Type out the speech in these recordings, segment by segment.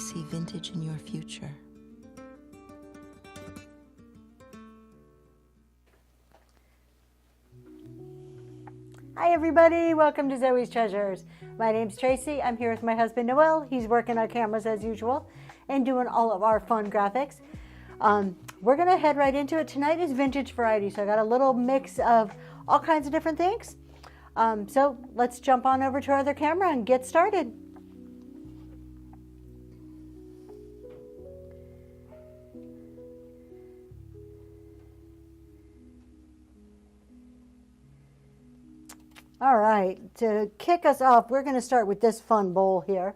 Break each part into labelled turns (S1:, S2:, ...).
S1: see vintage in your future.
S2: Hi everybody, welcome to Zoe's Treasures. My name's Tracy. I'm here with my husband Noel. He's working our cameras as usual and doing all of our fun graphics. We're gonna head right into it. Tonight is vintage variety, so I got a little mix of all kinds of different things. So let's jump on over to our other camera and get started. All right, to kick us off, we're going to start with this fun bowl here.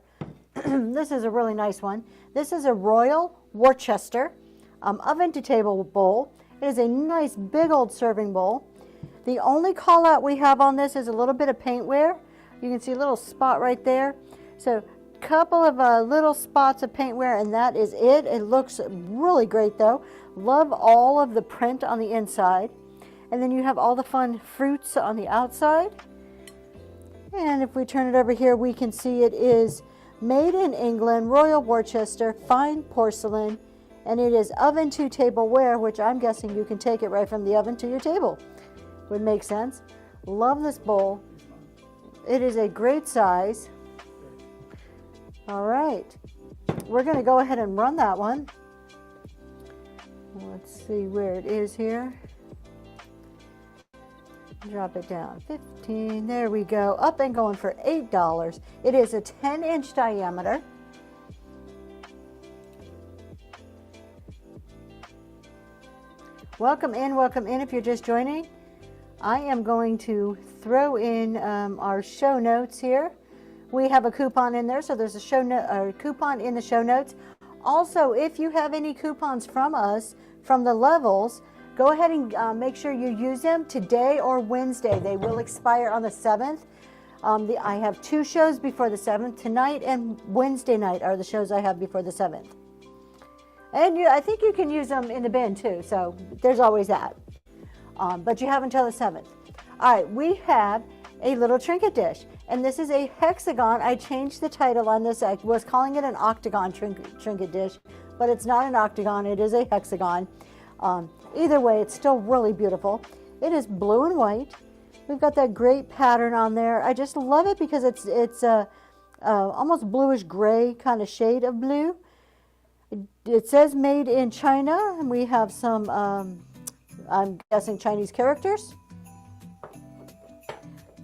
S2: This is a really nice one. This is a Royal Worcester oven to table bowl. It is a nice big old serving bowl. The only call out we have on this is a little bit of paint wear. You can see a little spot right there. So a couple of little spots of paint wear, and that is it. It looks really great though. Love all of the print on the inside. And then you have all the fun fruits on the outside. And if we turn it over here, we can see it is made in England, Royal Worcester, fine porcelain, and it is oven to tableware, which I'm guessing you can take it right from the oven to your table. Would make sense. Love this bowl. It is a great size. All right, we're going to go ahead and run that one. Let's see where it is here. Drop it down, 15, there we go, up and going for $8. It is a 10-inch diameter. Welcome in if you're just joining. I am going to throw in our show notes here. We have a coupon in there, so there's a coupon in the show notes. Also, if you have any coupons from us, from the levels, go ahead and make sure you use them today or Wednesday. They will expire on the 7th. I have 2 shows before the 7th. Tonight and Wednesday night are the shows I have before the 7th. And I think you can use them in the bin too, so there's always that. But you have until the 7th. All right, we have a little trinket dish. And this is a hexagon. I changed the title on this. I was calling it an octagon trinket dish, but it's not an octagon. It is a hexagon. Either way, it's still really beautiful. It is blue and white. We've got that great pattern on there. I just love it because it's almost bluish gray kind of shade of blue. It says made in China, and we have some, I'm guessing, Chinese characters.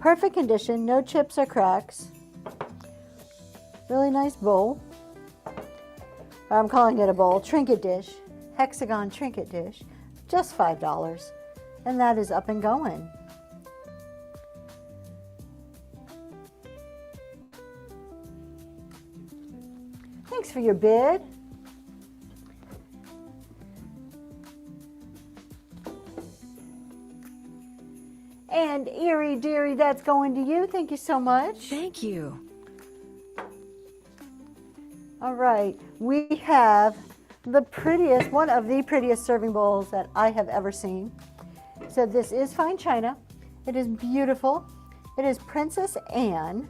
S2: Perfect condition, no chips or cracks. Really nice bowl. I'm calling it a bowl, trinket dish. Hexagon trinket dish, just $5, and that is up and going. Thanks for your bid. And Erie Dearie, that's going to you. Thank you so much.
S1: Thank you. All
S2: right, we have the prettiest, one of the prettiest serving bowls that I have ever seen. So this is fine china. It is beautiful. It is Princess Anne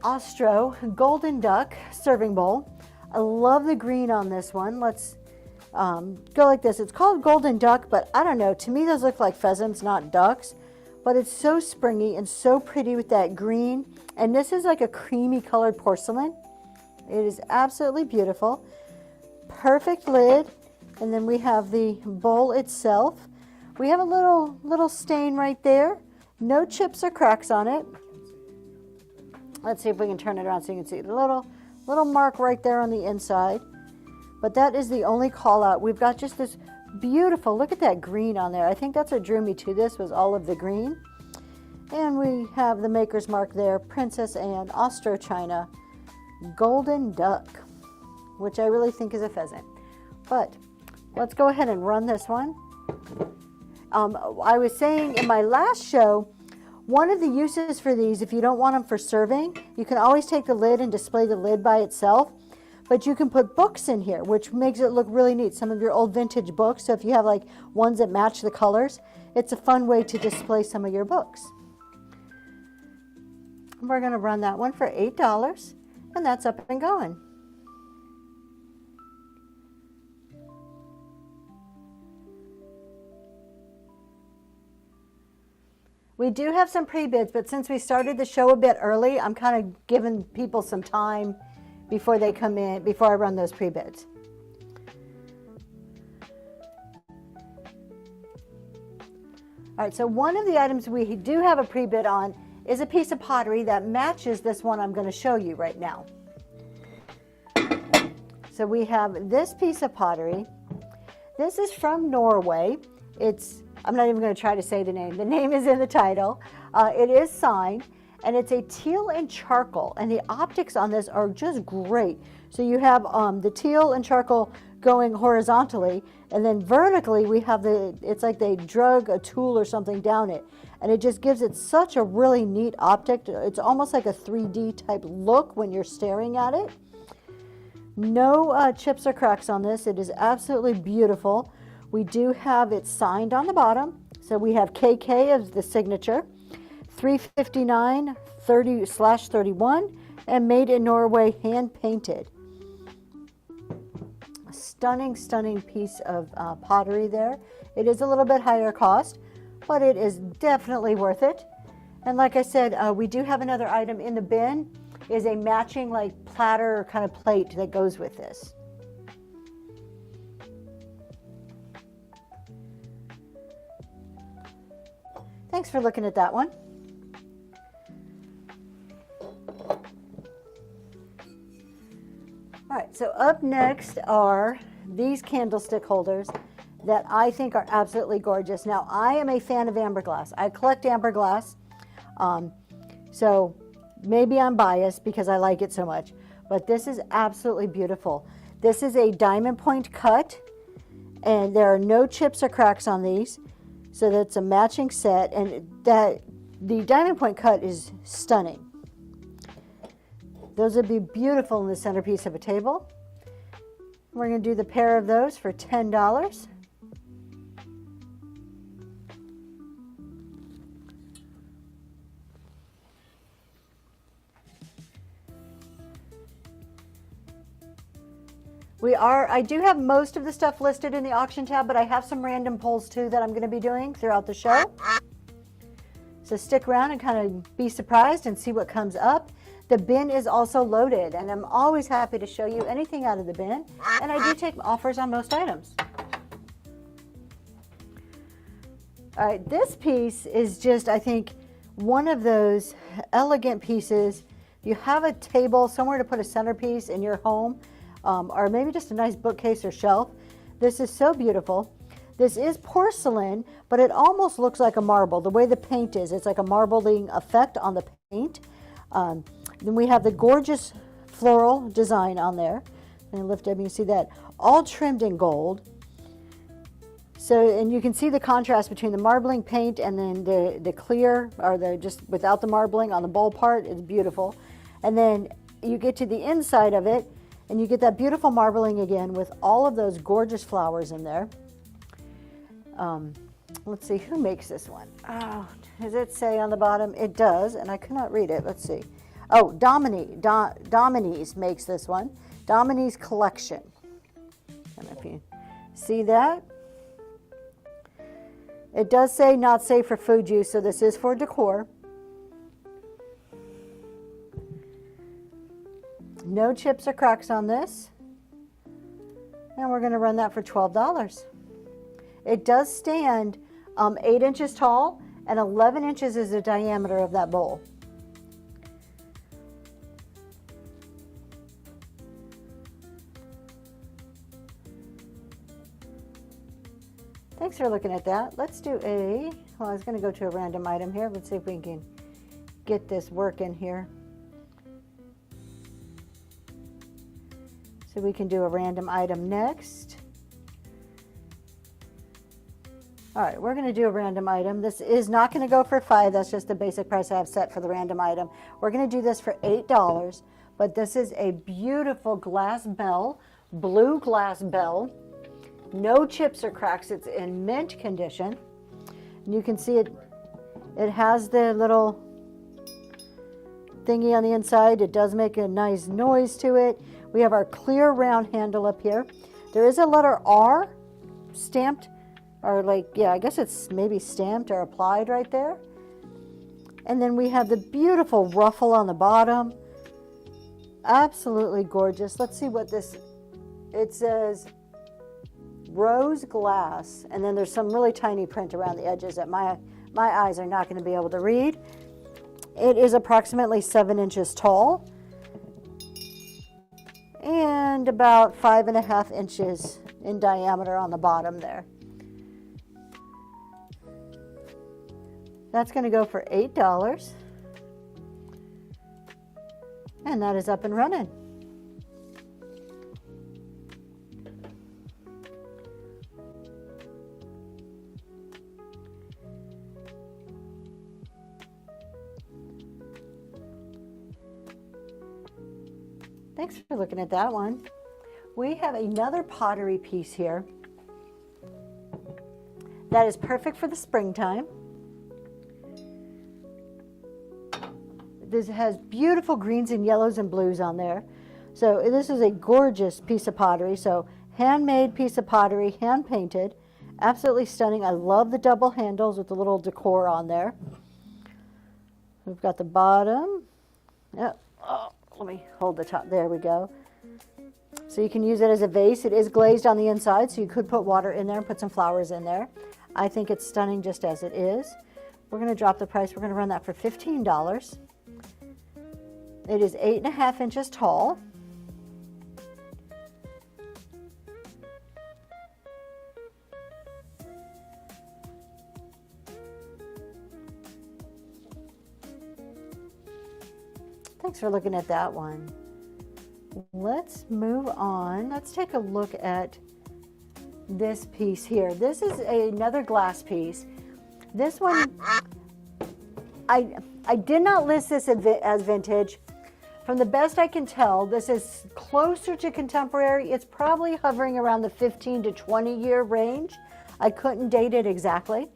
S2: Austro Golden Duck serving bowl. I love the green on this one. Let's go like this. It's called Golden Duck, but I don't know. To me, those look like pheasants, not ducks. But it's so springy and so pretty with that green. And this is like a creamy colored porcelain. It is absolutely beautiful. Perfect lid. And then we have the bowl itself. We have a little stain right there. No chips or cracks on it. Let's see if we can turn it around so you can see the little mark right there on the inside. But that is the only call out. We've got just this beautiful, look at that green on there. I think that's what drew me to this, was all of the green. And we have the maker's mark there, Princess Anne Austro China Golden Duck, which I really think is a pheasant. But let's go ahead and run this one. I was saying in my last show, one of the uses for these, if you don't want them for serving, you can always take the lid and display the lid by itself. But you can put books in here, which makes it look really neat. Some of your old vintage books, so if you have like ones that match the colors, it's a fun way to display some of your books. We're going to run that one for $8. And that's up and going. We do have some pre-bids, but since we started the show a bit early, I'm kind of giving people some time before they come in, before I run those pre-bids. All right, so one of the items we do have a pre-bid on is a piece of pottery that matches this one I'm going to show you right now. So we have this piece of pottery. This is from Norway. I'm not even going to try to say the name. The name is in the title. It is signed, and it's a teal and charcoal, and the optics on this are just great. So you have the teal and charcoal going horizontally, and then vertically we have it's like they drug a tool or something down it, and it just gives it such a really neat optic. It's almost like a 3D type look when you're staring at it. No chips or cracks on this. It is absolutely beautiful. We do have it signed on the bottom. So we have KK as the signature, 359 30/31, and made in Norway, hand painted. A stunning, stunning piece of pottery there. It is a little bit higher cost, but it is definitely worth it. And like I said, we do have another item in the bin, is a matching like platter kind of plate that goes with this. Thanks for looking at that one. All right, so up next are these candlestick holders that I think are absolutely gorgeous. Now, I am a fan of amber glass. I collect amber glass, so maybe I'm biased because I like it so much, but this is absolutely beautiful. This is a diamond point cut, and there are no chips or cracks on these. So that's a matching set, and the diamond point cut is stunning. Those would be beautiful in the centerpiece of a table. We're going to do the pair of those for $10. I do have most of the stuff listed in the auction tab, but I have some random pulls too that I'm going to be doing throughout the show. So stick around and kind of be surprised and see what comes up. The bin is also loaded, and I'm always happy to show you anything out of the bin, and I do take offers on most items. All right, this piece is just, I think, one of those elegant pieces. You have a table, somewhere to put a centerpiece in your home, or maybe just a nice bookcase or shelf. This is so beautiful. This is porcelain, but it almost looks like a marble. The way the paint is, it's like a marbling effect on the paint. Then we have the gorgeous floral design on there. And lift up, you see that. All trimmed in gold. So, and you can see the contrast between the marbling paint and then the clear, or the just without the marbling on the bowl part. It's beautiful. And then you get to the inside of it, and you get that beautiful marbling again with all of those gorgeous flowers in there. Let's see, who makes this one? Oh, does it say on the bottom? It does, and I cannot read it. Let's see. Oh, Domini's makes this one. Domini's Collection. I don't know if you see that. It does say not safe for food use, so this is for decor. No chips or cracks on this. And we're going to run that for $12. It does stand 8 inches tall, and 11 inches is the diameter of that bowl. Thanks for looking at that. Let's do well, I was going to go to a random item here. Let's see if we can get this working here. So we can do a random item next. All right, we're going to do a random item. This is not going to go for $5. That's just the basic price I have set for the random item. We're going to do this for $8, but this is a beautiful glass bell, blue glass bell. No chips or cracks. It's in mint condition. And you can see it has the little thingy on the inside. It does make a nice noise to it. We have our clear round handle up here. There is a letter R stamped, or like, yeah, I guess it's maybe stamped or applied right there. And then we have the beautiful ruffle on the bottom. Absolutely gorgeous. Let's see what this, it says rose glass, and then there's some really tiny print around the edges that my eyes are not going to be able to read. It is approximately 7 inches tall and about 5.5 inches in diameter on the bottom there. That's going to go for $8. And that is up and running. Thanks for looking at that one. We have another pottery piece here that is perfect for the springtime. This has beautiful greens and yellows and blues on there. So this is a gorgeous piece of pottery. So handmade piece of pottery, hand painted, absolutely stunning. I love the double handles with the little decor on there. We've got the bottom. Yep. Oh, let me hold the top. There we go. So you can use it as a vase. It is glazed on the inside, so you could put water in there and put some flowers in there. I think it's stunning just as it is. We're going to drop the price. We're going to run that for $15. It is 8.5 inches tall. Thanks for looking at that one. Let's move on. Let's take a look at this piece here. This is another glass piece. This one, I did not list this as vintage. From the best I can tell, this is closer to contemporary. It's probably hovering around the 15 to 20 year range. I couldn't date it exactly,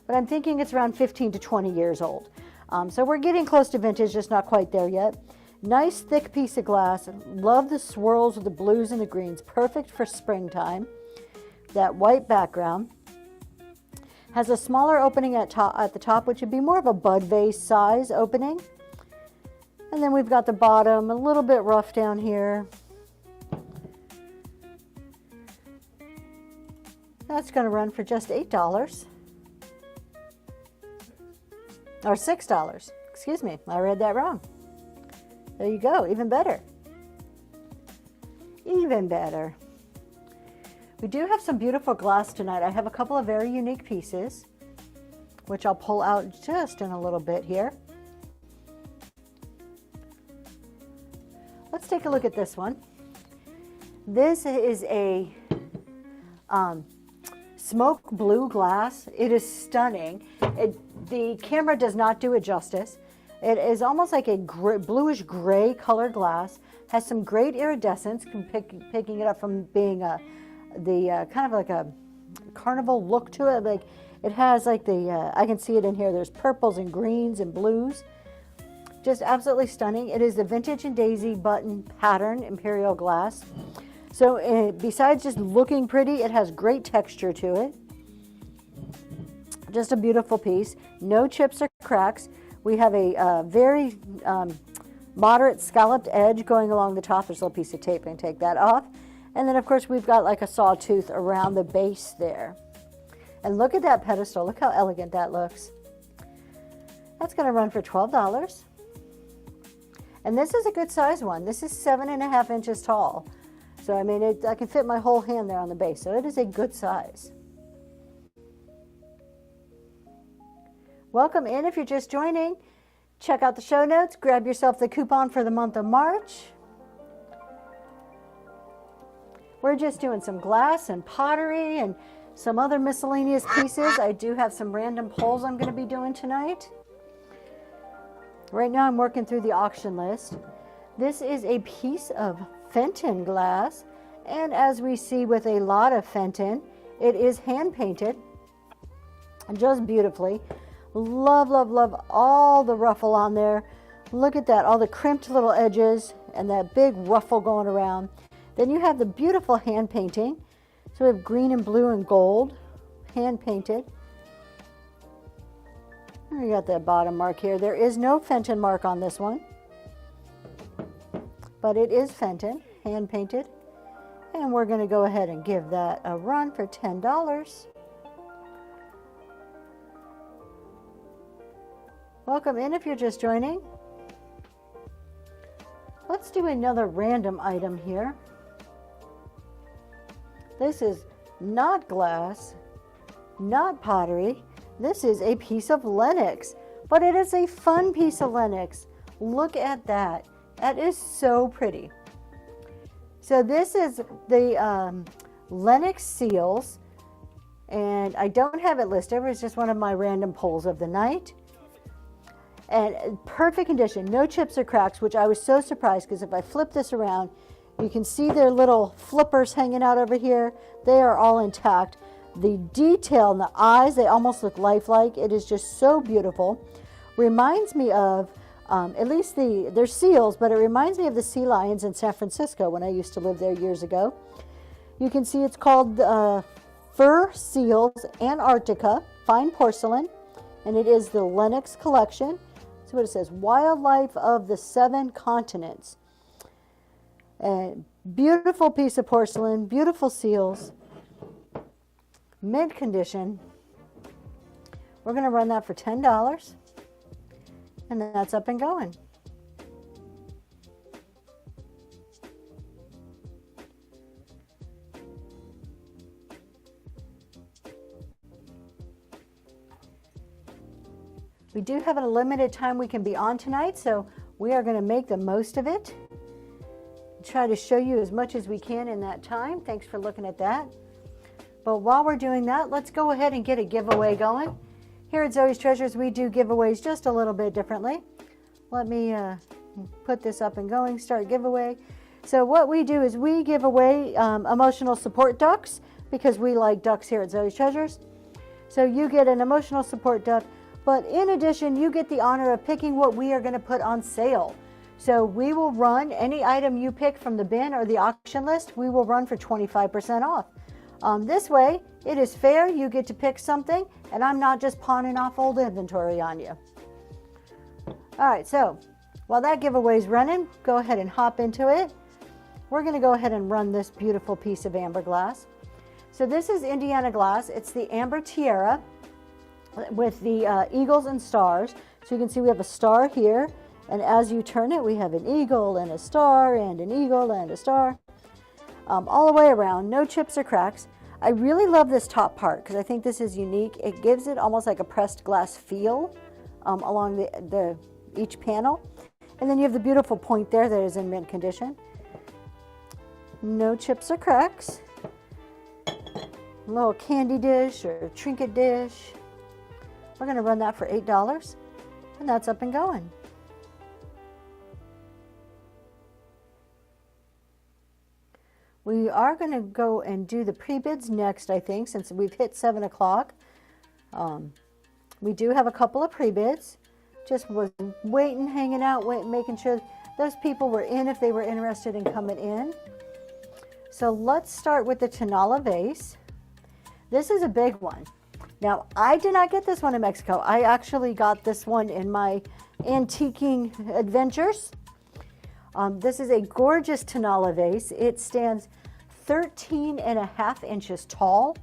S2: but I'm thinking it's around 15 to 20 years old. So we're getting close to vintage, just not quite there yet. Nice thick piece of glass. Love the swirls of the blues and the greens. Perfect for springtime. That white background. Has a smaller opening at the top, which would be more of a bud vase size opening. And then we've got the bottom, a little bit rough down here. That's going to run for just $8. Or $6. Excuse me, I read that wrong. There you go, even better. Even better. We do have some beautiful glass tonight. I have a couple of very unique pieces, which I'll pull out just in a little bit here. Let's take a look at this one. This is a smoke blue glass. It is stunning. The camera does not do it justice. It is almost like a bluish gray colored glass. Has some great iridescence, picking it up from being kind of like a carnival look to it. Like it has like I can see it in here. There's purples and greens and blues. Just absolutely stunning. It is the vintage and daisy button pattern imperial glass. So besides just looking pretty, it has great texture to it. Just a beautiful piece. No chips or cracks. We have a very moderate scalloped edge going along the top. There's a little piece of tape and take that off. And then of course we've got like a sawtooth around the base there. And look at that pedestal. Look how elegant that looks. That's going to run for $12. And this is a good size one. This is 7.5 inches tall. So I mean, I can fit my whole hand there on the base. So it is a good size. Welcome in if you're just joining. Check out the show notes. Grab yourself the coupon for the month of March. We're just doing some glass and pottery and some other miscellaneous pieces. I do have some random pulls I'm going to be doing tonight. Right now I'm working through the auction list. This is a piece of Fenton glass, and as we see with a lot of Fenton, it is hand painted just beautifully. Love, love, love all the ruffle on there. Look at that, all the crimped little edges and that big ruffle going around. Then you have the beautiful hand painting. So we have green and blue and gold, hand painted. We got that bottom mark here. There is no Fenton mark on this one, but it is Fenton, hand painted. And we're going to go ahead and give that a run for $10. Welcome in if you're just joining. Let's do another random item here. This is not glass, not pottery. This is a piece of Lenox, but it is a fun piece of Lenox. Look at that. That is so pretty. So this is the Lenox seals, and I don't have it listed. It was just one of my random pulls of the night. And perfect condition, no chips or cracks, which I was so surprised because if I flip this around, you can see their little flippers hanging out over here. They are all intact. The detail in the eyes, they almost look lifelike. It is just so beautiful. Reminds me of, at least they're seals, but it reminds me of the sea lions in San Francisco when I used to live there years ago. You can see it's called Fur Seals Antarctica Fine Porcelain, and it is the Lenox collection. So what it says, Wildlife of the 7 Continents. And beautiful piece of porcelain, beautiful seals, mint condition. We're going to run that for $10, and that's up and going. We do have a limited time we can be on tonight, so we are going to make the most of it. Try to show you as much as we can in that time. Thanks for looking at that. But while we're doing that, let's go ahead and get a giveaway going. Here at Zoe's Treasures, we do giveaways just a little bit differently. Let me put this up and going, start giveaway. So what we do is we give away emotional support ducks because we like ducks here at Zoe's Treasures. So you get an emotional support duck, but in addition, you get the honor of picking what we are going to put on sale. So we will run any item you pick from the bin or the auction list, we will run for 25% off. This way, it is fair. You get to pick something, and I'm not just pawning off old inventory on you. All right, so while that giveaway is running, go ahead and hop into it. We're going to go ahead and run this beautiful piece of amber glass. So this is Indiana glass. It's the Amber Tiara with the eagles and stars. So you can see we have a star here, and as you turn it, we have an eagle and a star and an eagle and a star. All the way around, no chips or cracks. I really love this top part because I think this is unique. It gives it almost like a pressed glass feel along each panel. And then you have the beautiful point there that is in mint condition. No chips or cracks. A little candy dish or trinket dish. We're going to run that for $8, and that's up and going. We are going to go and do the pre-bids next, I think, since we've hit 7 o'clock. We do have a couple of pre-bids. Just was waiting, hanging out, making sure those people were in if they were interested in coming in. So let's start with the Tenala vase. This is a big one. Now, I did not get this one in Mexico. I actually got this one in my antiquing adventures. This is a gorgeous Tenala vase. It stands 13.5 inches tall.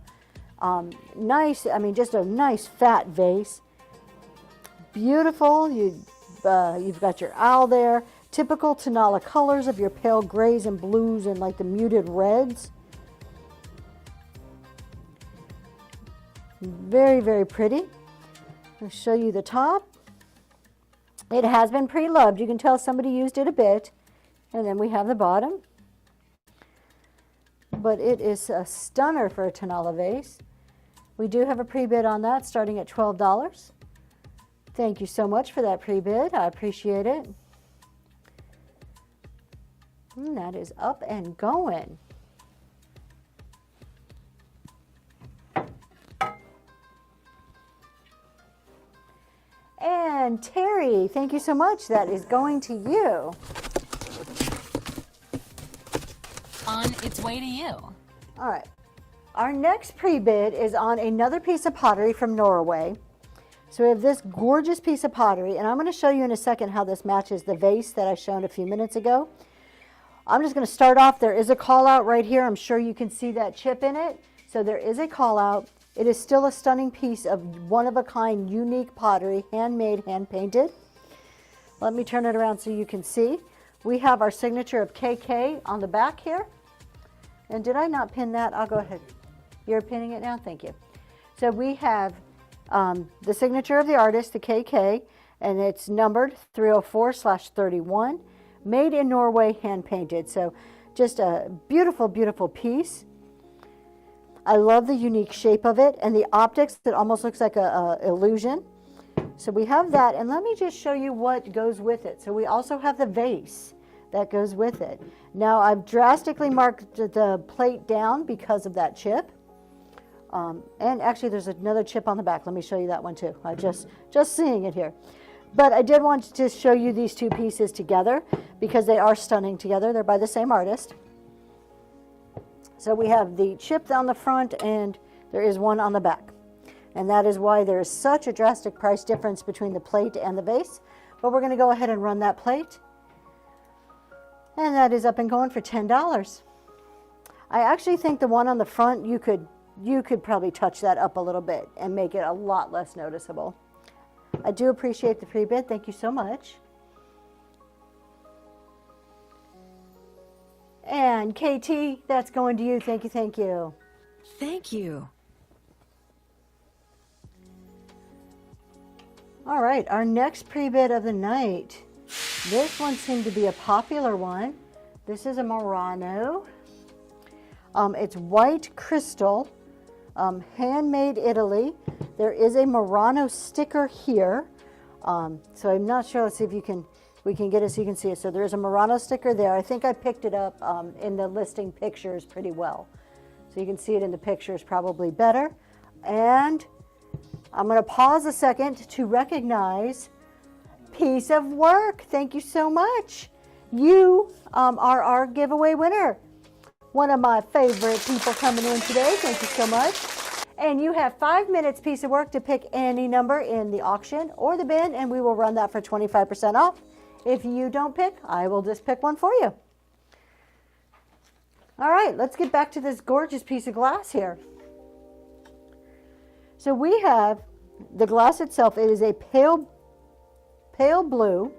S2: Nice, I mean, just a nice fat vase. Beautiful. You've got your owl there. Typical Tenala colors of your pale grays and blues and like the muted reds. Very, very pretty. I'll show you the top. It has been pre-loved. You can tell somebody used it a bit. And then we have the bottom. But it is a stunner for a Tenala vase. We do have a pre-bid on that starting at $12. Thank you so much for that pre-bid. I appreciate it. And that is up and going. And Terry, thank you so much. That is going to you.
S3: On its way to you.
S2: All right. Our next pre-bid is on another piece of pottery from Norway. So we have this gorgeous piece of pottery, and I'm going to show you in a second how this matches the vase that I showed a few minutes ago. I'm just going to start off. There is a call out right here. I'm sure you can see that chip in it. So there is a call out. It is still a stunning piece of one-of-a-kind, unique pottery, handmade, hand-painted. Let me turn it around so you can see. We have our signature of KK on the back here. And did I not pin that? I'll go ahead. You're pinning it now? Thank you. So we have the signature of the artist, the KK, and it's numbered 304/31, made in Norway, hand-painted. So just a beautiful, beautiful piece. I love the unique shape of it and the optics. It almost looks like a illusion. So we have that, and let me just show you what goes with it. So we also have the vase that goes with it. Now I've drastically marked the plate down because of that chip. And actually there's another chip on the back. Let me show you that one too. I just seeing it here. But I did want to show you these two pieces together because they are stunning together. They're by the same artist. So we have the chip on the front and there is one on the back. And that is why there is such a drastic price difference between the plate and the vase. But we're going to go ahead and run that plate. And that is up and going for $10. I actually think the one on the front, you could probably touch that up a little bit and make it a lot less noticeable. I do appreciate the pre-bid. Thank you so much. And KT, that's going to you. Thank you, thank you.
S1: Thank you.
S2: All right, our next pre-bid of the night. This one seemed to be a popular one. This is a Murano. It's white crystal, handmade Italy. There is a Murano sticker here. So I'm not sure. Let's see if we can get it so you can see it. So there is a Murano sticker there. I think I picked it up in the listing pictures pretty well. So you can see it in the pictures probably better. And I'm going to pause a second to recognize piece of work. Thank you so much. You are our giveaway winner. One of my favorite people coming in today. Thank you so much. And you have 5 minutes piece of work to pick any number in the auction or the bin, and we will run that for 25% off. If you don't pick, I will just pick one for you. All right, let's get back to this gorgeous piece of glass here. So we have the glass itself. It is a pale blue.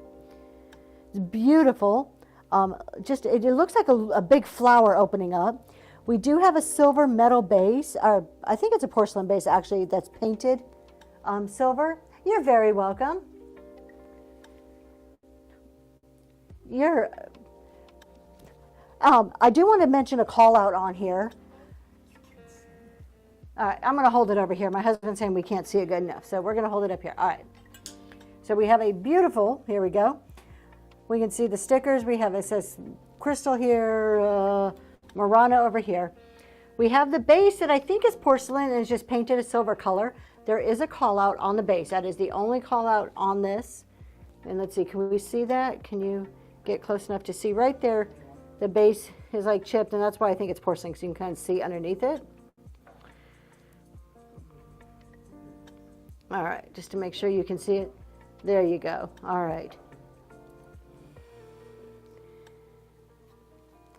S2: It's beautiful. It looks like a big flower opening up. We do have a silver metal base. I think it's a porcelain base actually that's painted silver. You're very welcome. I do want to mention a call out on here. All right, I'm going to hold it over here. My husband's saying we can't see it good enough, so we're going to hold it up here. All right. So we have a beautiful, here we go. We can see the stickers. We have, it says crystal here, Murano over here. We have the base that I think is porcelain and is just painted a silver color. There is a call out on the base. That is the only call out on this. And let's see, can we see that? Can you get close enough to see right there? The base is like chipped, and that's why I think it's porcelain, because you can kind of see underneath it. All right, just to make sure you can see it. There you go. All right.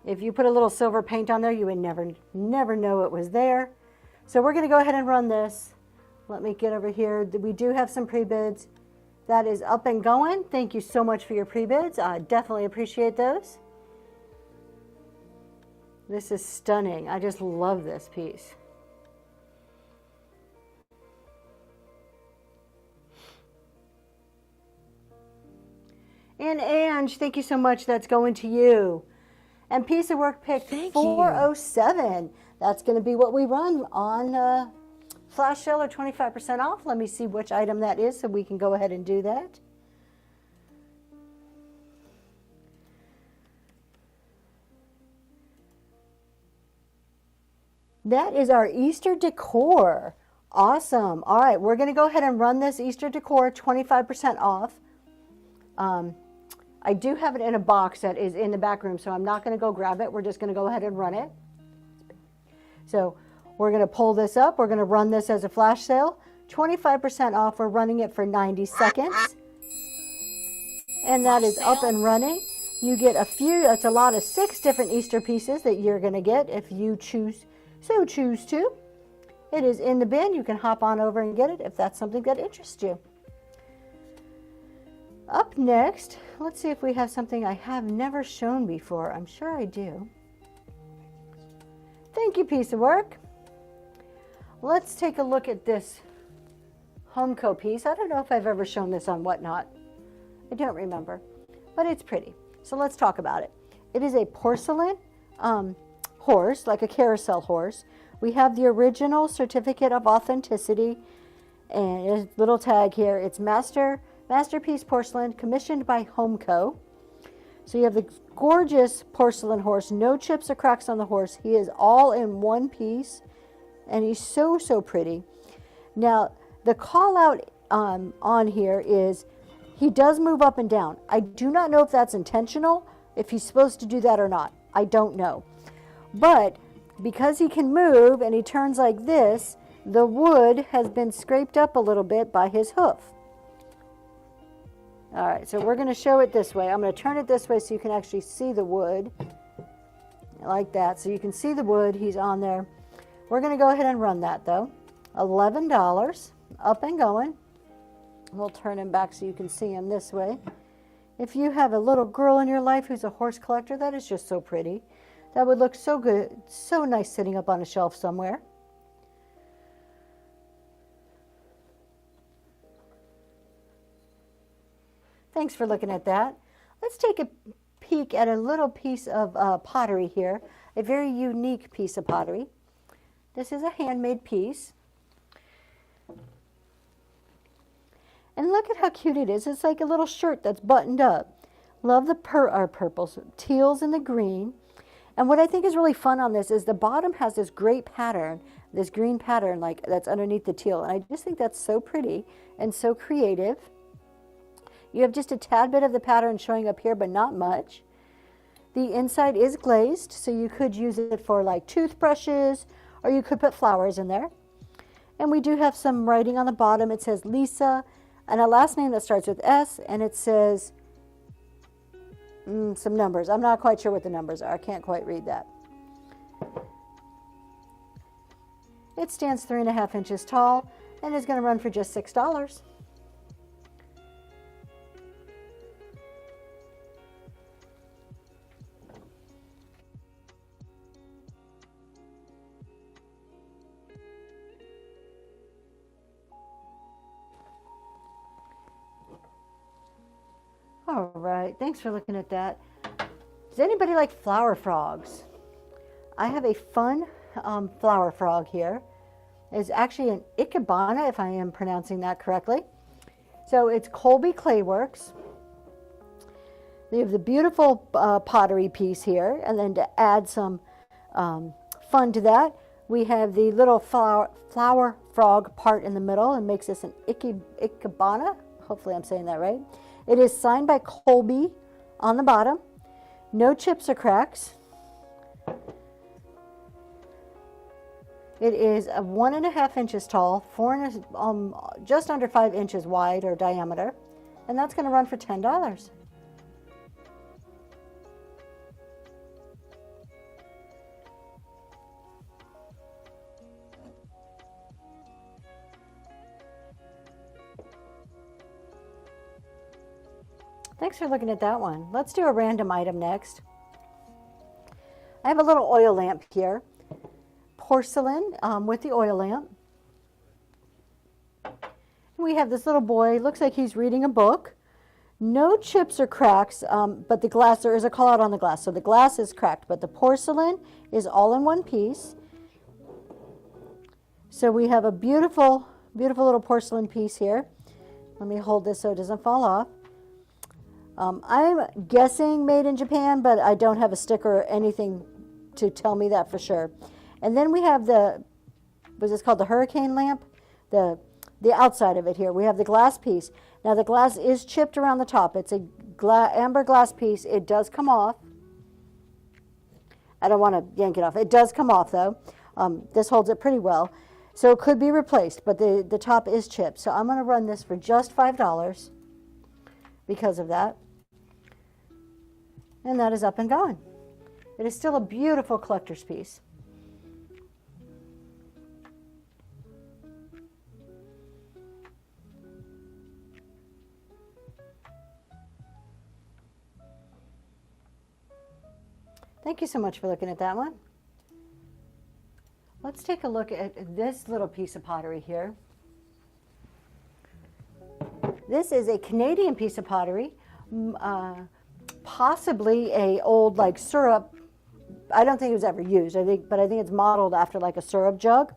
S2: If you put a little silver paint on there, you would never know it was there. So we're going to go ahead and run this. Let me get over here. We do have some pre-bids. That is up and going. Thank you so much for your pre-bids. I definitely appreciate those. This is stunning. I just love this piece. And Ange, thank you so much. That's going to you. And piece of work pick 407. That's going to be what we run on flash sale or 25% off. Let me see which item that is so we can go ahead and do that. That is our Easter decor Awesome. All right, we're going to go ahead and run this Easter decor 25% off. I do have it in a box that is in the back room, so I'm not going to go grab it. We're just going to go ahead and run it. So we're going to pull this up. We're going to run this as a flash sale. 25% off. We're running it for 90 seconds. And that is up and running. You get a few, it's a lot of 6 different Easter pieces that you're going to get if you choose to. It is in the bin. You can hop on over and get it if that's something that interests you. Up next, let's see if we have something I have never shown before. I'm sure I do. Thank you, piece of work. Let's take a look at this Homeco piece. I don't know if I've ever shown this on Whatnot. I don't remember, but it's pretty. So let's talk about it. It is a porcelain horse, like a carousel horse. We have the original certificate of authenticity and a little tag here. It's masterpiece porcelain commissioned by Homeco. So you have the gorgeous porcelain horse, no chips or cracks on the horse. He is all in one piece and he's so, so pretty. Now, the call out on here is he does move up and down. I do not know if that's intentional, if he's supposed to do that or not. I don't know. But because he can move and he turns like this, the wood has been scraped up a little bit by his hoof. All right, so we're going to show it this way. I'm going to turn it this way so you can actually see the wood. Like that. So you can see the wood. He's on there. We're going to go ahead and run that, though. $11. Up and going. We'll turn him back so you can see him this way. If you have a little girl in your life who's a horse collector, that is just so pretty. That would look so good, so nice sitting up on a shelf somewhere. Thanks for looking at that. Let's take a peek at a little piece of pottery here, a very unique piece of pottery. This is a handmade piece. And look at how cute it is. It's like a little shirt that's buttoned up. Love the purples, teals and the green. And what I think is really fun on this is the bottom has this great pattern, this green pattern like that's underneath the teal. And I just think that's so pretty and so creative. You have just a tad bit of the pattern showing up here, but not much. The inside is glazed, so you could use it for like toothbrushes, or you could put flowers in there. And we do have some writing on the bottom. It says Lisa, and a last name that starts with S, and it says some numbers. I'm not quite sure what the numbers are. I can't quite read that. It stands 3.5 inches tall and is going to run for just $6. All right, thanks for looking at that. Does anybody like flower frogs? I have a fun flower frog here. It's actually an ikebana, if I am pronouncing that correctly. So it's Colby Clayworks. They have the beautiful pottery piece here, and then to add some fun to that, we have the little flower frog part in the middle and makes this an ikebana. Hopefully I'm saying that right. It is signed by Colby on the bottom. No chips or cracks. It is 1.5 inches tall, just under 5 inches wide or diameter, and that's going to run for $10. Thanks for looking at that one. Let's do a random item next. I have a little oil lamp here. Porcelain with the oil lamp. We have this little boy. Looks like he's reading a book. No chips or cracks, but the glass, there is a call out on the glass. So the glass is cracked, but the porcelain is all in one piece. So we have a beautiful, beautiful little porcelain piece here. Let me hold this so it doesn't fall off. I'm guessing made in Japan, but I don't have a sticker or anything to tell me that for sure. And then we have was this called the hurricane lamp? the outside of it here. We have the glass piece. Now the glass is chipped around the top. It's a amber glass piece. It does come off. I don't want to yank it off. It does come off though. This holds it pretty well. So it could be replaced, but the top is chipped. So I'm going to run this for just $5 because of that. And that is up and going. It is still a beautiful collector's piece. Thank you so much for looking at that one. Let's take a look at this little piece of pottery here. This is a Canadian piece of pottery, possibly a old like syrup. I don't think it was ever used, but I think it's modeled after like a syrup jug.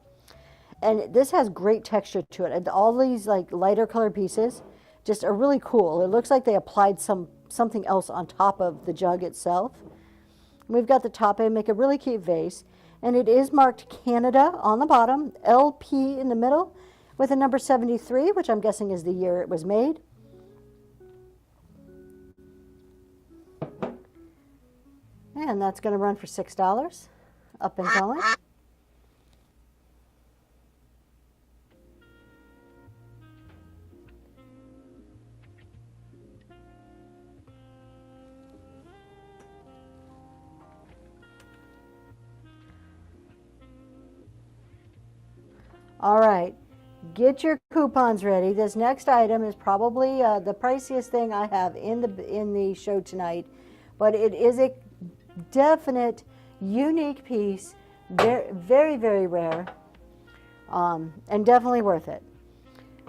S2: And this has great texture to it. And all these like lighter colored pieces just are really cool. It looks like they applied something else on top of the jug itself. We've got the top end, make a really cute vase, and it is marked Canada on the bottom, LP in the middle, with a number 73, which I'm guessing is the year it was made. And that's going to run for $6, up and going. All right, get your coupons ready. This next item is probably the priciest thing I have in the show tonight, but it is a definite unique piece, very, very, very rare, and definitely worth it.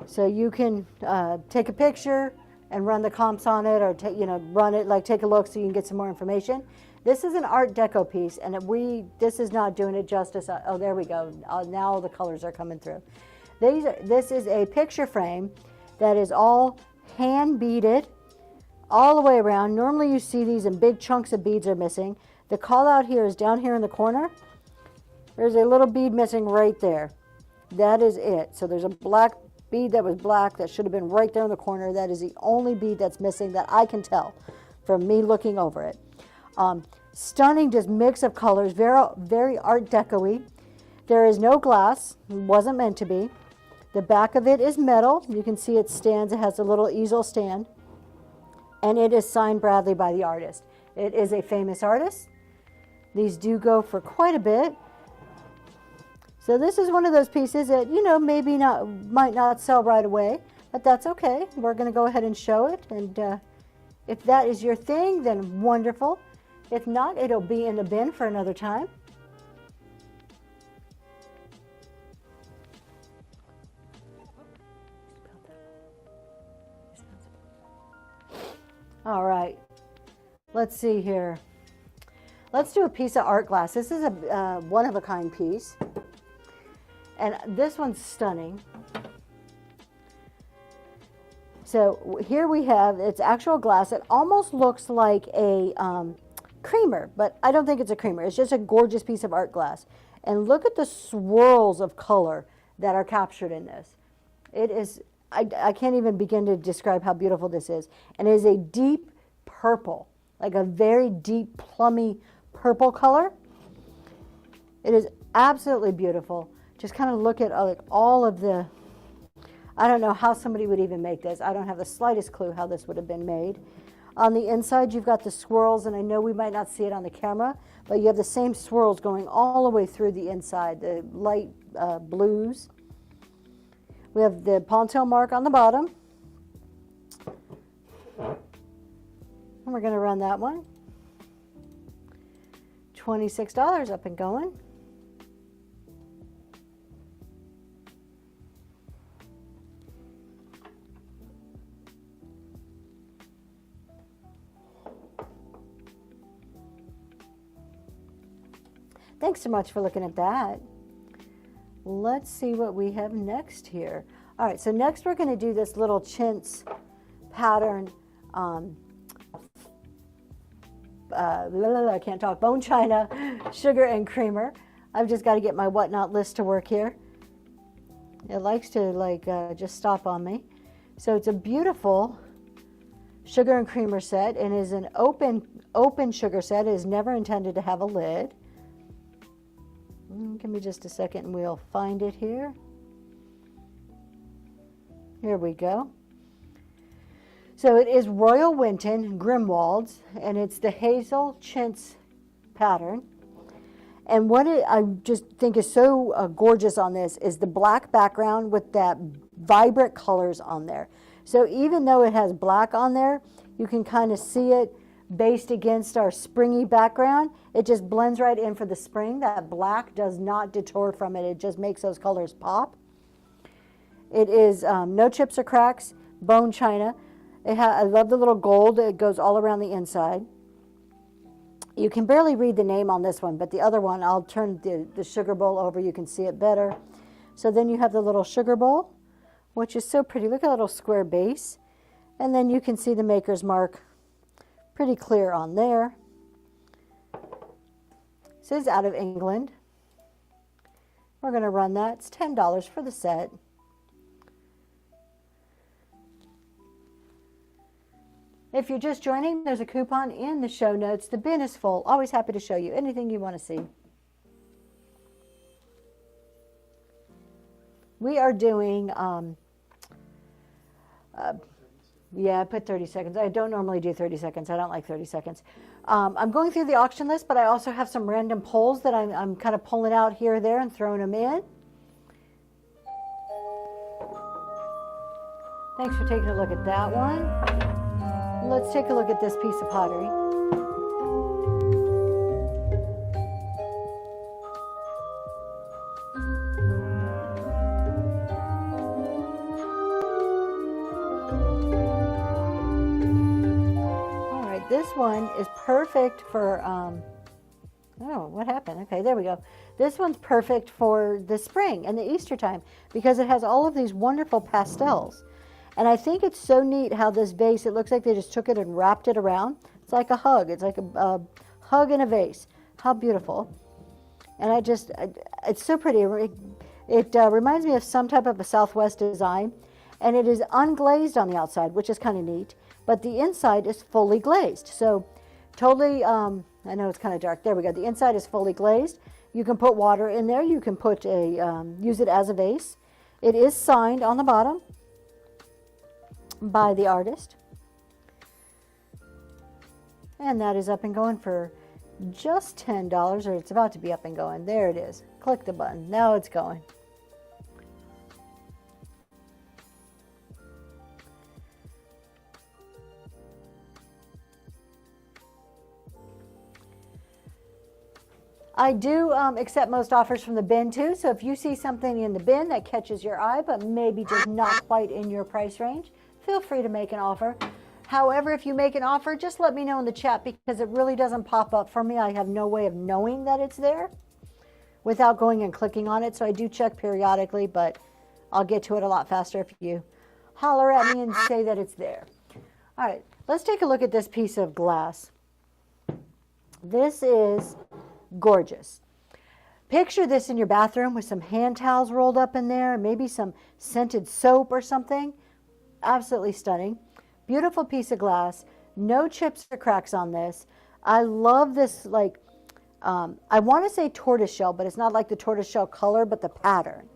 S2: So you can take a picture and run the comps on it, or run it, like take a look so you can get some more information. This is an Art Deco piece, and this is not doing it justice. Oh, there we go. Now all the colors are coming through. This is a picture frame that is all hand beaded all the way around. Normally you see these and big chunks of beads are missing. The call out here is down here in the corner. There's a little bead missing right there. That is it. So there's a black bead that was black that should have been right there in the corner. That is the only bead that's missing that I can tell from me looking over it. Stunning, just mix of colors, very, very Art Deco-y. There is no glass, wasn't meant to be. The back of it is metal. You can see it stands, it has a little easel stand. And it is signed Bradley by the artist. It is a famous artist. These do go for quite a bit. So this is one of those pieces that, maybe might not sell right away, but that's okay. We're going to go ahead and show it. And if that is your thing, then wonderful. If not, it'll be in the bin for another time. All right, let's see here. Let's do a piece of art glass. This is a one-of-a-kind piece. And this one's stunning. So here we have, it's actual glass. It almost looks like a creamer, but I don't think it's a creamer. It's just a gorgeous piece of art glass. And look at the swirls of color that are captured in this. It is, I can't even begin to describe how beautiful this is. And it is a deep purple, like a very deep, plummy purple color. It is absolutely beautiful. Just kind of look at like all of the, I don't know how somebody would even make this. I don't have the slightest clue how this would have been made. On the inside, you've got the swirls, and I know we might not see it on the camera, but you have the same swirls going all the way through the inside, the light blues. We have the pontil mark on the bottom. And we're going to run that one. $26 up and going. Thanks so much for looking at that. Let's see what we have next here. All right, so next we're going to do this little chintz pattern. I can't talk. Bone china, sugar and creamer. I've just got to get my whatnot list to work here. It likes to like just stop on me. So it's a beautiful sugar and creamer set, and is an open sugar set. It is never intended to have a lid. Give me just a second and we'll find it here. Here we go. So it is Royal Winton Grimwald's, and it's the hazel chintz pattern. And what I just think is so gorgeous on this is the black background with that vibrant colors on there. So even though it has black on there, you can kind of see it based against our springy background. It just blends right in for the spring. That black does not detour from it. It just makes those colors pop. It is no chips or cracks, bone china. I love the little gold. It goes all around the inside. You can barely read the name on this one, but the other one, I'll turn the sugar bowl over. You can see it better. So then you have the little sugar bowl, which is so pretty. Look at that little square base. And then you can see the maker's mark pretty clear on there. This is out of England. We're going to run that. It's $10 for the set. If you're just joining, there's a coupon in the show notes. The bin is full. Always happy to show you anything you want to see. We are doing, yeah, I put 30 seconds. I don't normally do 30 seconds. I don't like 30 seconds. I'm going through the auction list, but I also have some random polls that I'm kind of pulling out here or there and throwing them in. Thanks for taking a look at that one. Let's take a look at this piece of pottery. All right, this one is perfect for, oh, what happened? Okay, there we go. This one's perfect for the spring and the Easter time because it has all of these wonderful pastels. And I think it's so neat how this vase, it looks like they just took it and wrapped it around. It's like a hug. It's like a hug in a vase. How beautiful. And it's so pretty. It reminds me of some type of a Southwest design. And it is unglazed on the outside, which is kind of neat. But the inside is fully glazed. So totally, I know it's kind of dark. There we go. The inside is fully glazed. You can put water in there. You can put use it as a vase. It is signed on the bottom by the artist, and that is up and going for just $10, or it's about to be up and going. There it is. Click the button. Now it's going. I do accept most offers from the bin too, so if you see something in the bin that catches your eye but maybe just not quite in your price range, feel free to make an offer. However, if you make an offer, just let me know in the chat because it really doesn't pop up for me. I have no way of knowing that it's there without going and clicking on it. So I do check periodically, but I'll get to it a lot faster if you holler at me and say that it's there. All right, let's take a look at this piece of glass. This is gorgeous. Picture this in your bathroom with some hand towels rolled up in there, maybe some scented soap or something. Absolutely stunning. Beautiful piece of glass. No chips or cracks on this. I love this, like, I want to say tortoiseshell, but it's not like the tortoiseshell color, but the pattern.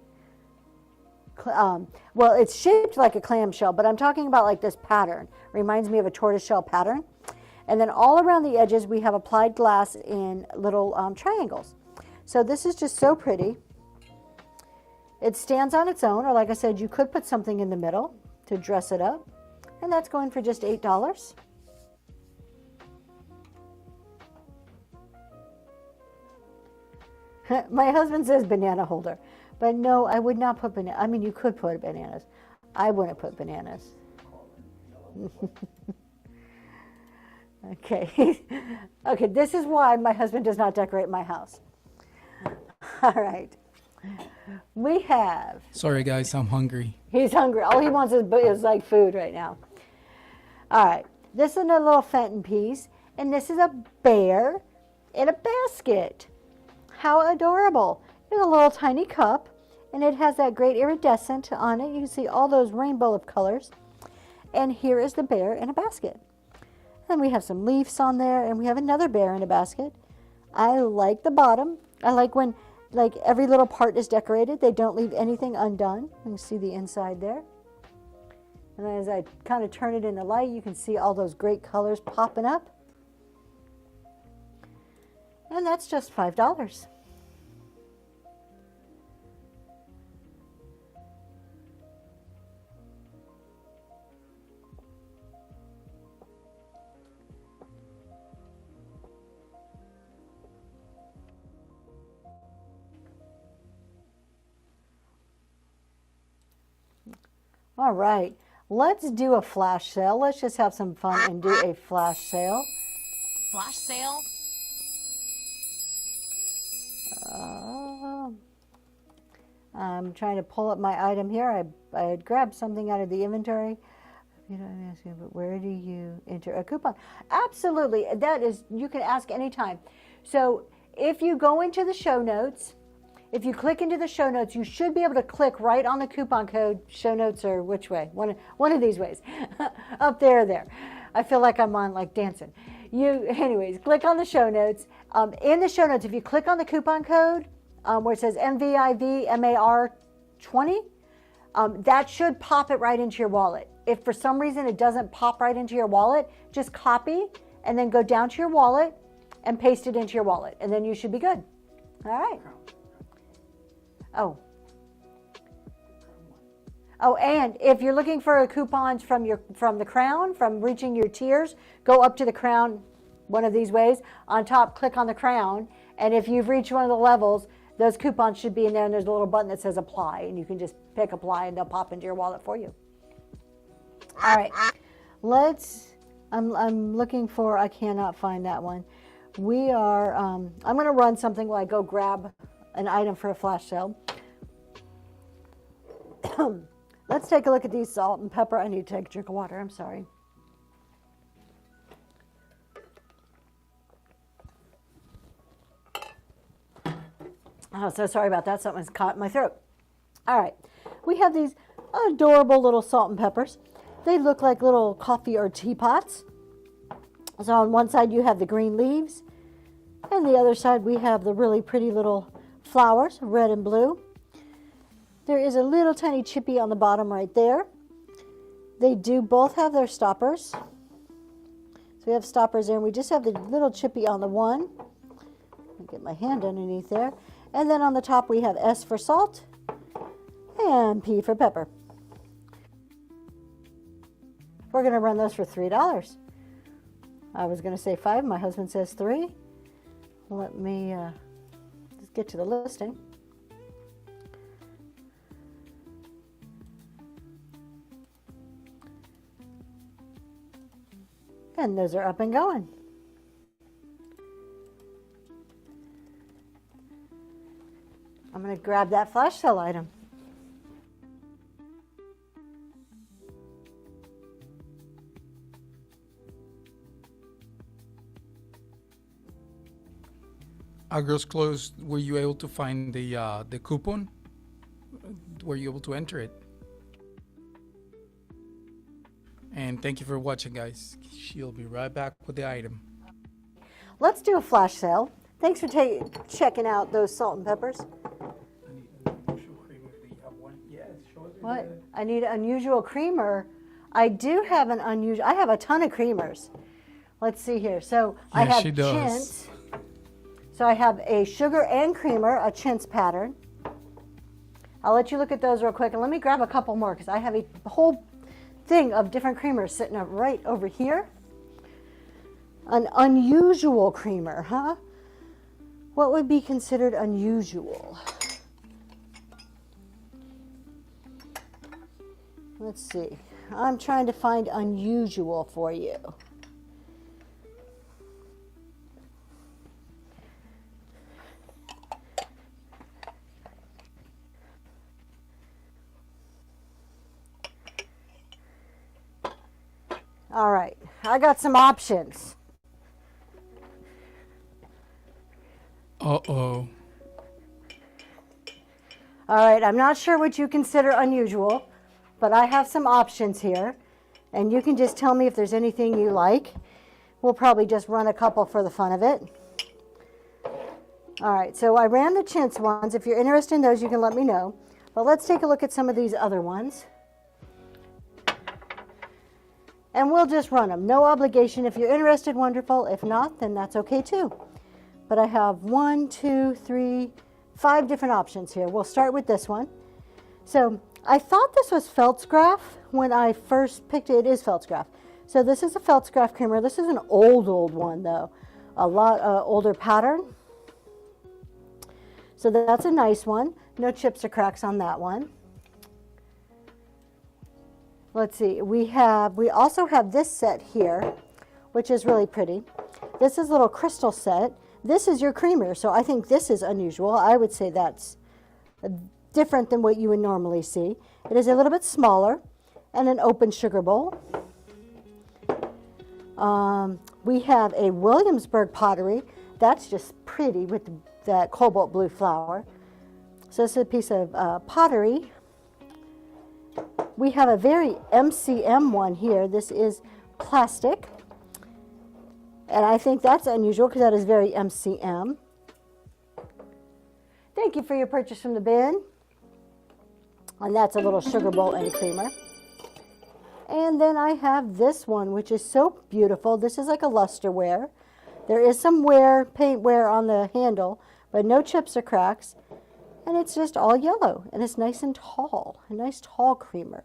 S2: Well, it's shaped like a clamshell, but I'm talking about like this pattern. Reminds me of a tortoiseshell pattern. And then all around the edges, we have applied glass in little triangles. So this is just so pretty. It stands on its own, or like I said, you could put something in the middle to dress it up. And that's going for just $8. My husband says banana holder, but no, I would not put banana. I mean, you could put bananas. I wouldn't put bananas. Okay. Okay, this is why my husband does not decorate my house. All right. We have...
S4: Sorry, guys, I'm hungry.
S2: He's hungry. All he wants is like food right now. All right. This is a little Fenton piece, and this is a bear in a basket. How adorable. It's a little tiny cup. And it has that great iridescent on it. You can see all those rainbow of colors. And here is the bear in a basket. And we have some leaves on there, and we have another bear in a basket. I like the bottom. I like when like every little part is decorated. They don't leave anything undone. You can see the inside there. And as I kind of turn it in the light, you can see all those great colors popping up. And that's just $5. All right, let's do a flash sale. Let's just have some fun and do a flash sale.
S3: Flash sale?
S2: I'm trying to pull up my item here. I had grabbed something out of the inventory. You know, I'm asking, but where do you enter a coupon? Absolutely, that is, you can ask anytime. So if you go into the show notes, if you click into the show notes, you should be able to click right on the coupon code. Show notes or which way? One of these ways. Up there or there. I feel like I'm on like dancing. Anyways, click on the show notes. In the show notes, if you click on the coupon code where it says MVIVMAR20, that should pop it right into your wallet. If for some reason it doesn't pop right into your wallet, just copy and then go down to your wallet and paste it into your wallet, and then you should be good. All right. Oh, and if you're looking for coupons from the crown, from reaching your tiers, go up to the crown one of these ways. On top, click on the crown, and if you've reached one of the levels, those coupons should be in there, and there's a little button that says apply, and you can just pick apply, and they'll pop into your wallet for you. All right, I'm looking for, I cannot find that one. We are, I'm going to run something while I go grab an item for a flash sale. Let's take a look at these salt and pepper. I need to take a drink of water. I'm sorry. Oh, so sorry about that. Something's caught in my throat. All right. We have these adorable little salt and peppers. They look like little coffee or teapots. So on one side you have the green leaves, and the other side we have the really pretty little flowers, red and blue. There is a little tiny chippy on the bottom right there. They do both have their stoppers. So we have stoppers there, and we just have the little chippy on the one. I'll get my hand underneath there. And then on the top we have S for salt and P for pepper. We're going to run those for $3. I was going to say $5. My husband says $3. Let me just get to the listing. And those are up and going. I'm going to grab that flash sale item.
S4: Our girls closed. Were you able to find the coupon? Were you able to enter it? And thank you for watching, guys. She'll be right back with the item.
S2: Let's do a flash sale. Thanks for checking out those salt and peppers. What? I need unusual creamer. I do have an unusual. I have a ton of creamers. Let's see here. So I have chintz. So I have a sugar and creamer, a chintz pattern. I'll let you look at those real quick, and let me grab a couple more because I have a whole thing of different creamers sitting up right over here. An unusual creamer, huh? What would be considered unusual? Let's see. I'm trying to find unusual for you. All right, I got some options.
S4: Uh-oh.
S2: All right, I'm not sure what you consider unusual, but I have some options here, and you can just tell me if there's anything you like. We'll probably just run a couple for the fun of it. All right, so I ran the chintz ones. If you're interested in those, you can let me know. But let's take a look at some of these other ones. And we'll just run them. No obligation. If you're interested, wonderful. If not, then that's okay too. But I have 1, 2, 3, 5 different options here. We'll start with this one. So I thought this was Feldsgraf when I first picked it. It is Feldsgraf. So this is a Feldsgraf creamer. This is an old one though. A lot older pattern. So that's a nice one. No chips or cracks on that one. Let's see, we also have this set here, which is really pretty. This is a little crystal set. This is your creamer, so I think this is unusual. I would say that's different than what you would normally see. It is a little bit smaller and an open sugar bowl. We have a Williamsburg pottery. That's just pretty with that cobalt blue flower. So this is a piece of pottery. We have a very MCM one here. This is plastic. And I think that's unusual because that is very MCM. Thank you for your purchase from the bin. And that's a little sugar bowl and creamer. And then I have this one, which is so beautiful. This is like a lusterware. There is some paint wear on the handle, but no chips or cracks. And it's just all yellow, and it's nice and tall, a nice tall creamer.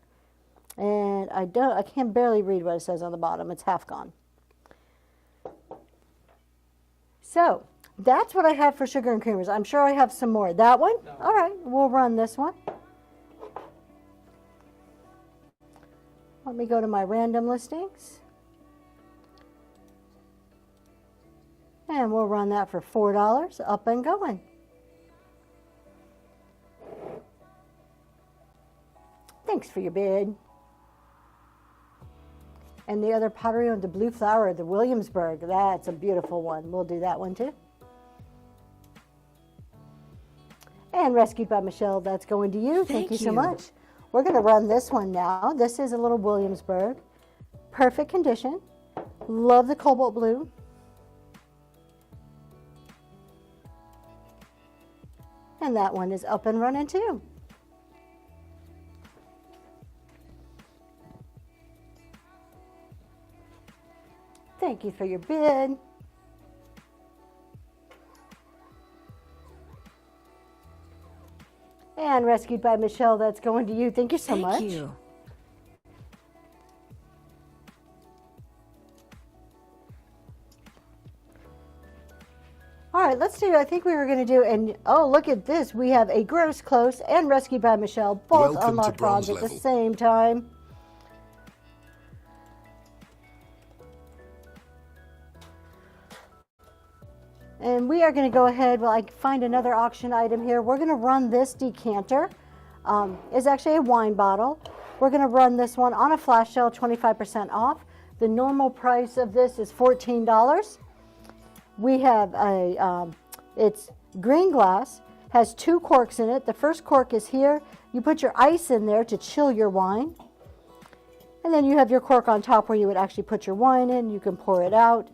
S2: And I can barely read what it says on the bottom. It's half gone. So that's what I have for sugar and creamers. I'm sure I have some more. That one? No. All right, we'll run this one. Let me go to my random listings. And we'll run that for $4, up and going. Thanks for your bid. And the other pottery on the blue flower, the Williamsburg, that's a beautiful one. We'll do that one too. And Rescued by Michelle, that's going to you. Thank you so much. We're going to run this one now. This is a little Williamsburg. Perfect condition. Love the cobalt blue. And that one is up and running too. Thank you for your bid. And Rescued by Michelle, that's going to you. Thank you so much.
S1: Thank you.
S2: All right, let's do, I think we were going to do, and oh, look at this. We have a Gross Close and Rescued by Michelle, both unlocked bronze at the same time. And we are going to go ahead, while I find another auction item here, we're going to run this decanter. It's actually a wine bottle. We're going to run this one on a flash sale, 25% off. The normal price of this is $14. We have it's green glass, has 2 corks in it. The first cork is here. You put your ice in there to chill your wine. And then you have your cork on top where you would actually put your wine in. You can pour it out.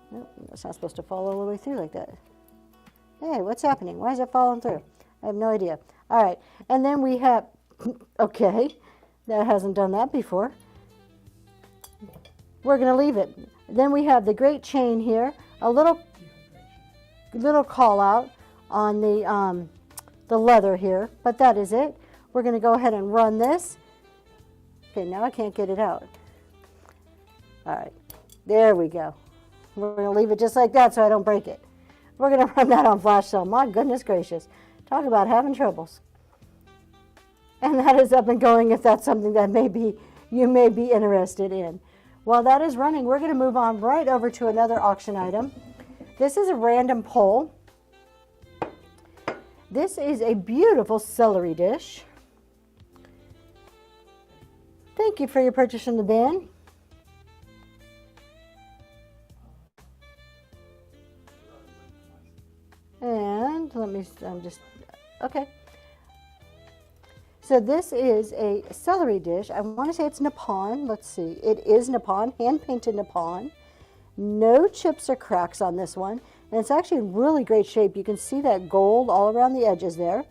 S2: Nope, it's not supposed to fall all the way through like that. Hey, what's happening? Why is it falling through? I have no idea. All right, and then we have, okay, that hasn't done that before. We're going to leave it. Then we have the great chain here, a little call out on the leather here, but that is it. We're going to go ahead and run this. Okay, now I can't get it out. All right, there we go. We're going to leave it just like that so I don't break it. We're going to run that on flash sale. My goodness gracious. Talk about having troubles. And that is up and going if that's something that you may be interested in. While that is running, we're going to move on right over to another auction item. This is a random poll. This is a beautiful celery dish. Thank you for your purchase from the bin. And let me, okay. So this is a celery dish. I want to say it's Nippon. Let's see. It is Nippon, hand-painted Nippon. No chips or cracks on this one. And it's actually in really great shape. You can see that gold all around the edges there.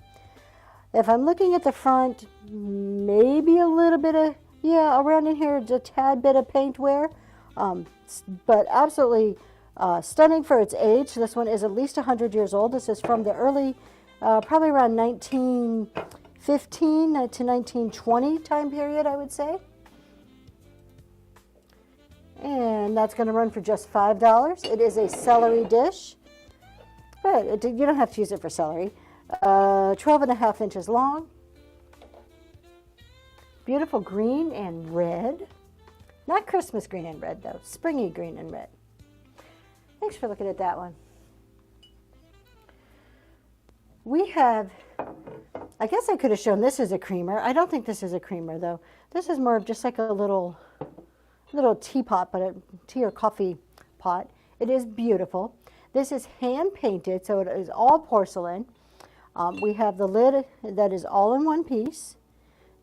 S2: If I'm looking at the front, maybe a little bit of, yeah, around in here, a tad bit of paint wear. But absolutely stunning for its age. This one is at least 100 years old. This is from the early, probably around 1915 to 1920 time period, I would say. And that's going to run for just $5. It is a celery dish, but you don't have to use it for celery. 12.5 inches long. Beautiful green and red. Not Christmas green and red, though. Springy green and red. Thanks for looking at that one. We have, I guess I could have shown this as a creamer. I don't think this is a creamer, though. This is more of just like a little teapot, but a tea or coffee pot. It is beautiful. This is hand painted, so it is all porcelain. We have the lid that is all in one piece.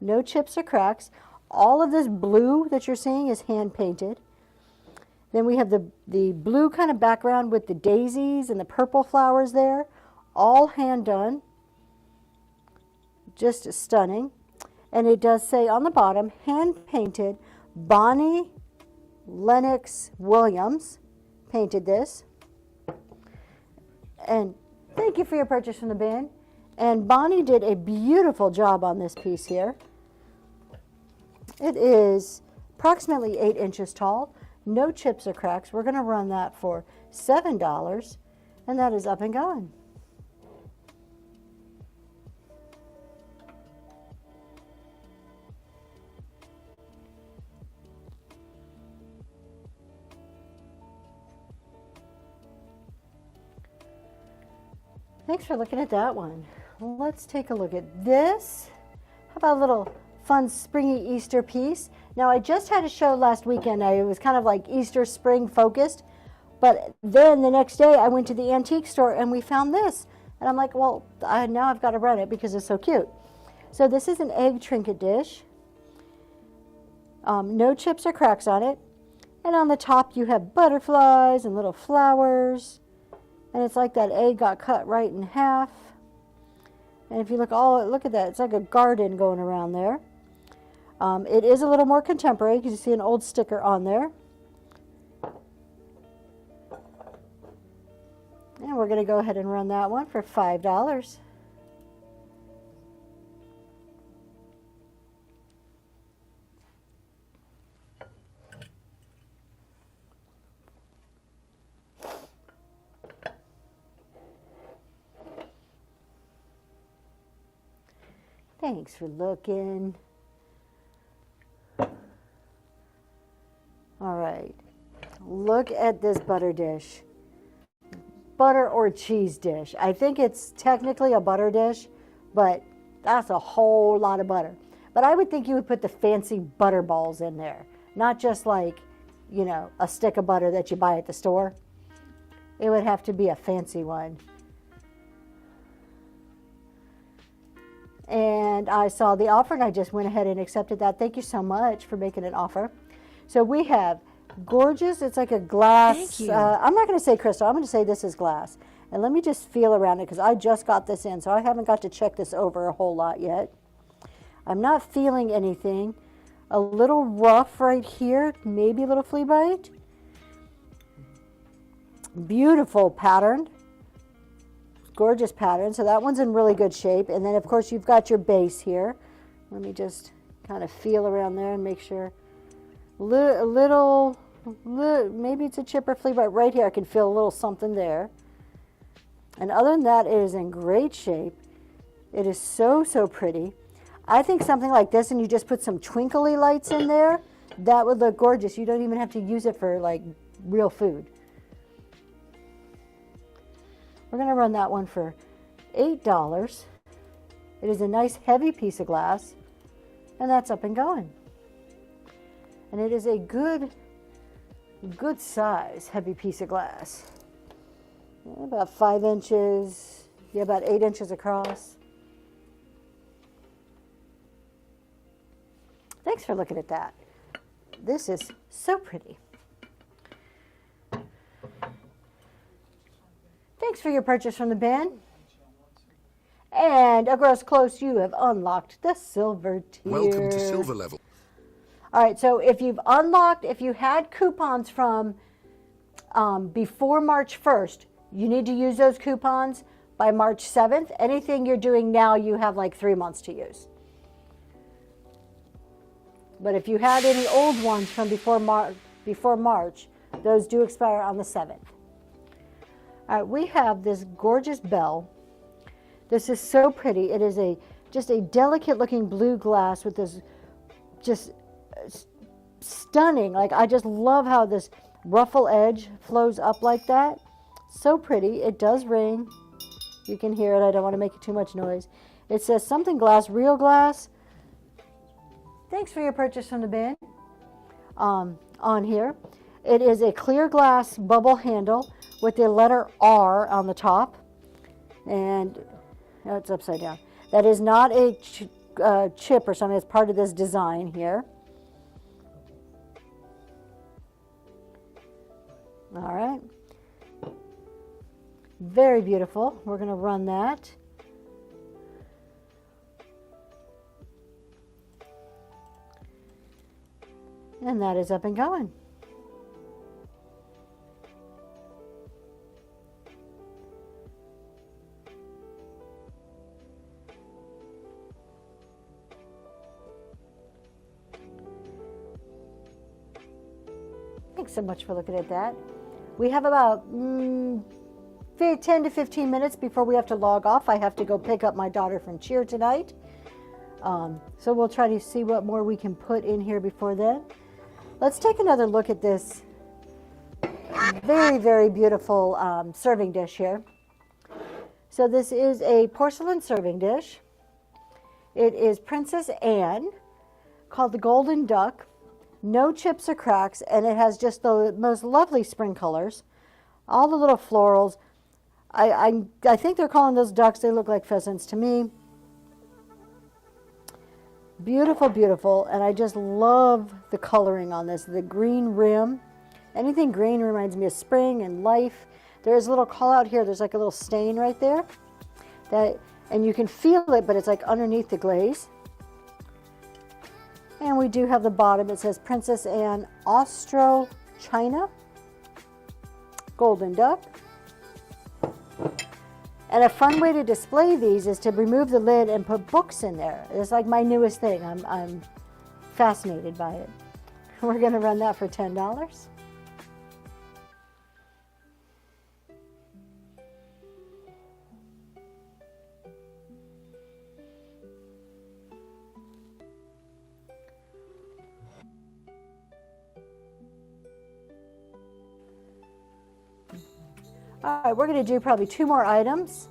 S2: No chips or cracks. All of this blue that you're seeing is hand painted. Then we have the blue kind of background with the daisies and the purple flowers there. All hand done. Just stunning. And it does say on the bottom, hand painted, Bonnie Lennox Williams painted this. And thank you for your purchase from the bin. And Bonnie did a beautiful job on this piece here. It is approximately 8 inches tall, no chips or cracks. We're going to run that for $7, and that is up and going. Thanks for looking at that one. Let's take a look at this. How about a little fun springy Easter piece? Now, I just had a show last weekend. It was kind of like Easter spring focused. But then the next day I went to the antique store and we found this. And I'm like, well, now I've got to run it because it's so cute. So this is an egg trinket dish. No chips or cracks on it. And on the top you have butterflies and little flowers. And it's like that egg got cut right in half. And if you look at that, it's like a garden going around there. It is a little more contemporary because you see an old sticker on there. And we're going to go ahead and run that one for $5. Thanks for looking. All right, look at this butter dish. Butter or cheese dish. I think it's technically a butter dish, but that's a whole lot of butter. But I would think you would put the fancy butter balls in there, not just like, you know, a stick of butter that you buy at the store. It would have to be a fancy one. And I saw the offer and I just went ahead and accepted that. Thank you so much for making an offer. So we have gorgeous, it's like a glass.
S1: Thank you.
S2: I'm not going to say crystal, I'm going to say this is glass. And let me just feel around it because I just got this in, so I haven't got to check this over a whole lot yet. I'm not feeling anything. A little rough right here, maybe a little flea bite. Beautiful pattern. Gorgeous pattern. So that one's in really good shape. And then of course you've got your base here. Let me just kind of feel around there and make sure. Little, maybe it's a chip or flea bite right here. I can feel a little something there. And other than that, it is in great shape. It is so, so pretty. I think something like this and you just put some twinkly lights in there, that would look gorgeous. You don't even have to use it for like real food. We're going to run that one for $8. It is a nice heavy piece of glass, and that's up and going. And it is a good size heavy piece of glass. About 5 inches, yeah, about 8 inches across. Thanks for looking at that. This is so pretty. Thanks for your purchase from the bin. And across close, you have unlocked the silver tier.
S5: Welcome to silver level.
S2: All right, so if you've unlocked, if you had coupons from before March 1st, you need to use those coupons by March 7th. Anything you're doing now, you have like 3 months to use. But if you had any old ones from before March, those do expire on the 7th. All right, we have this gorgeous bell. This is so pretty. It is just a delicate looking blue glass with this just stunning. Like, I just love how this ruffle edge flows up like that. So pretty. It does ring. You can hear it. I don't want to make it too much noise. It says something glass, real glass. Thanks for your purchase from the bin. On here, it is a clear glass bubble handle with the letter R on the top, and it's upside down. That is not a chip or something. It's part of this design here. All right. Very beautiful. We're going to run that. And that is up and going. Thanks so much for looking at that. We have about 10 to 15 minutes before we have to log off. I have to go pick up my daughter from cheer tonight. So we'll try to see what more we can put in here before then. Let's take another look at this very, very beautiful serving dish here. So this is a porcelain serving dish. It is Princess Anne, called the Golden Duck. No chips or cracks, and it has just the most lovely spring colors. All the little florals. I think they're calling those ducks. They look like pheasants to me. Beautiful, beautiful, and I just love the coloring on this. The green rim. Anything green reminds me of spring and life. There's a little call out here. There's like a little stain right there. And you can feel it, but it's like underneath the glaze. And we do have the bottom. It says Princess Anne Austro China Golden Duck. And a fun way to display these is to remove the lid and put books in there. It's like my newest thing. I'm fascinated by it. We're going to run that for $10. All right, we're going to do probably 2 more items.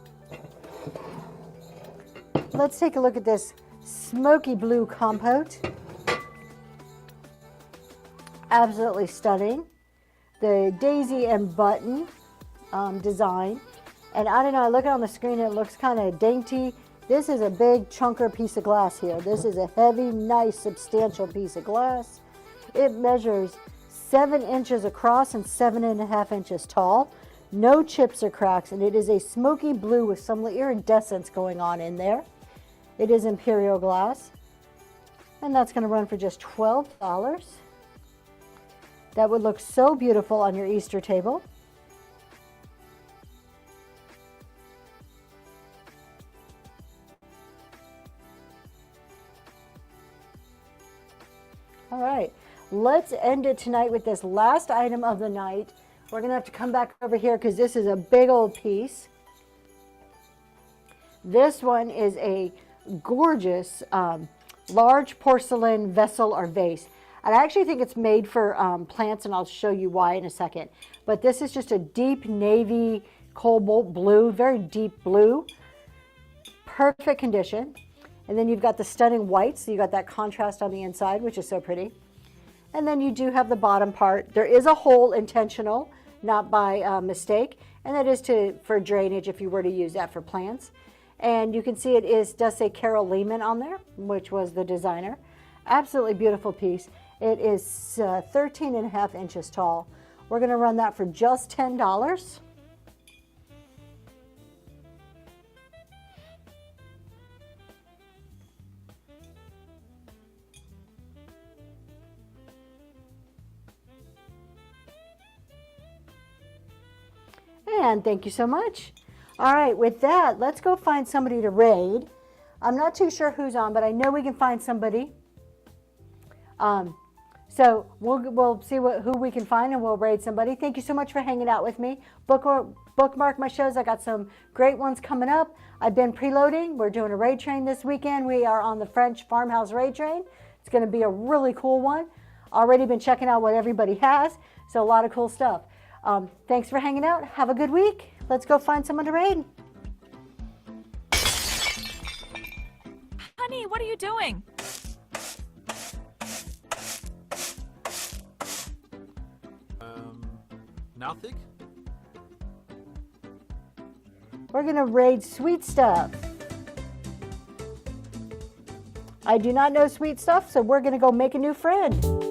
S2: Let's take a look at this smoky blue compote. Absolutely stunning. The daisy and button design. And I don't know, I look on the screen and it looks kind of dainty. This is a big chunker piece of glass here. This is a heavy, nice, substantial piece of glass. It measures 7 inches across and 7.5 inches tall. No chips or cracks, and it is a smoky blue with some iridescence going on in there. It is imperial glass, and that's going to run for just $12. That would look so beautiful on your Easter table. All right, let's end it tonight with this last item of the night. We're going to have to come back over here because this is a big old piece. This one is a gorgeous large porcelain vessel or vase. And I actually think it's made for plants, and I'll show you why in a second. But this is just a deep navy cobalt blue, very deep blue. Perfect condition. And then you've got the stunning white, so you got that contrast on the inside, which is so pretty. And then you do have the bottom part. There is a hole intentional, not by mistake, and that is for drainage if you were to use that for plants. And you can see it does say Carol Lehman on there, which was the designer. Absolutely beautiful piece. It is 13.5 inches tall. We're going to run that for just $10. And thank you so much. All right, with that, let's go find somebody to raid. I'm not too sure who's on, but I know we can find somebody. So we'll see who we can find, and we'll raid somebody. Thank you so much for hanging out with me. Bookmark my shows. I got some great ones coming up. I've been preloading. We're doing a raid train this weekend. We are on the French farmhouse raid train. It's going to be a really cool one. Already been checking out what everybody has, so a lot of cool stuff. Thanks for hanging out. Have a good week. Let's go find someone to raid.
S3: Honey, what are you doing?
S5: Nothing?
S2: We're going to raid Sweet Stuff. I do not know Sweet Stuff, so we're going to go make a new friend.